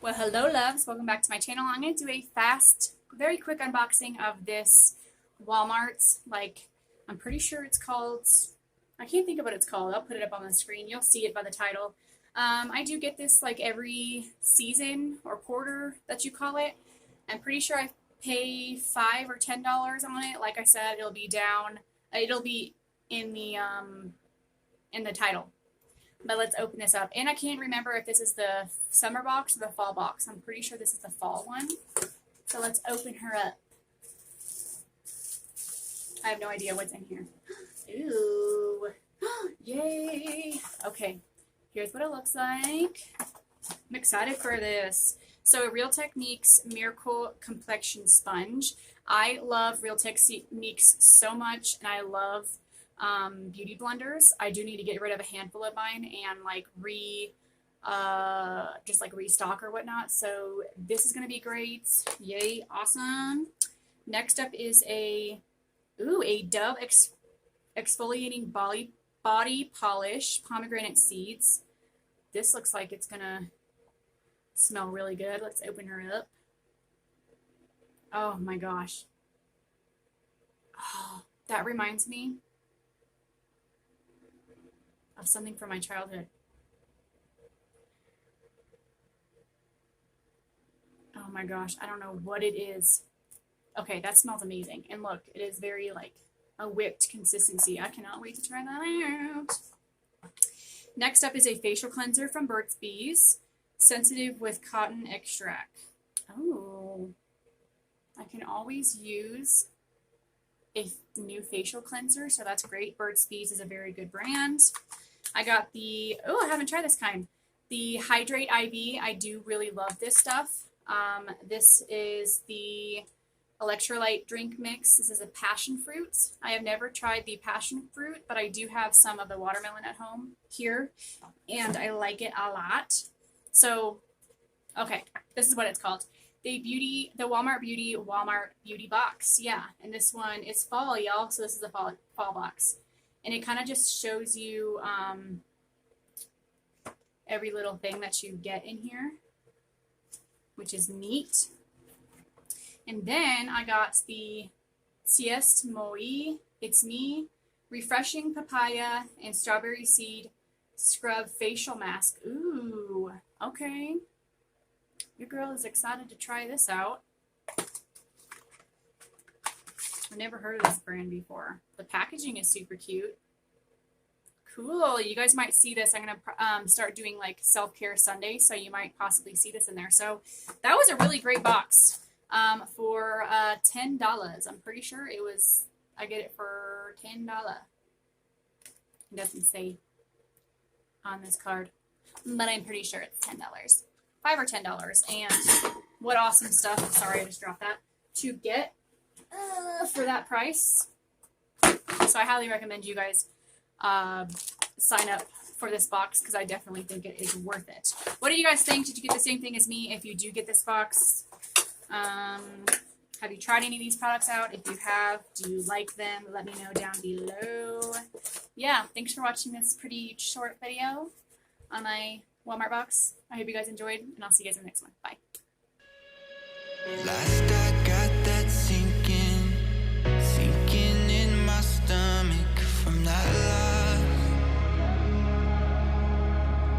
Well, hello loves, welcome back to my channel. I'm going to do a fast, very quick unboxing of this Walmart, I'm pretty sure it's called, I can't think of what it's called. I'll put it up on the screen. You'll see it by the title. I do get this like every season or quarter that you call it. I'm pretty sure I pay $5 or $10 on it. Like I said, it'll be in the title. But let's open this up. And I can't remember if this is the summer box or the fall box. I'm pretty sure this is the fall one. So let's open her up. I have no idea what's in here. Ooh. Yay. Okay. Here's what it looks like. I'm excited for this. So Real Techniques Miracle Complexion Sponge. I love Real Techniques so much, and I love beauty blenders. I do need to get rid of a handful of mine and just restock or whatnot. So this is going to be great. Yay. Awesome. Next up is a Dove exfoliating body polish, pomegranate seeds. This looks like it's going to smell really good. Let's open her up. Oh my gosh. Oh, that reminds me of something from my childhood. Oh my gosh, I don't know what it is. Okay, that smells amazing. And look, it is very a whipped consistency. I cannot wait to try that out. Next up is a facial cleanser from Burts Bees, sensitive with cotton extract. Oh, I can always use a new facial cleanser, so that's great. Burts Bees is a very good brand. I got I haven't tried this kind. The Hydrate IV. I do really love this stuff. This is the electrolyte drink mix. This is a passion fruit. I have never tried the passion fruit, but I do have some of the watermelon at home here, and I like it a lot. So, okay, this is what it's called. The Walmart Beauty box. Yeah, and this one is fall, y'all. So this is a fall box. And it kind of just shows you every little thing that you get in here, which is neat. And then I got the Siesta It's Me Refreshing Papaya and Strawberry Seed Scrub Facial Mask. Ooh, okay. Your girl is excited to try this out. I've never heard of this brand before. The packaging is super cute. Cool. You guys might see this. I'm going to start doing self-care Sundays, so you might possibly see this in there. So that was a really great box for $10. I'm pretty sure I get it for $10. It doesn't say on this card, but I'm pretty sure it's $10. $5 or $10. And what awesome stuff. Sorry, I just dropped that. To get for that price. So I highly recommend you guys sign up for this box, because I definitely think it is worth it. What do you guys think? Did you get the same thing as me? If you do get this box, have you tried any of these products out? If you have, do you like them? Let me know down below. Yeah, thanks for watching this pretty short video on my Walmart box. I hope you guys enjoyed, and I'll see you guys in the next one. Bye.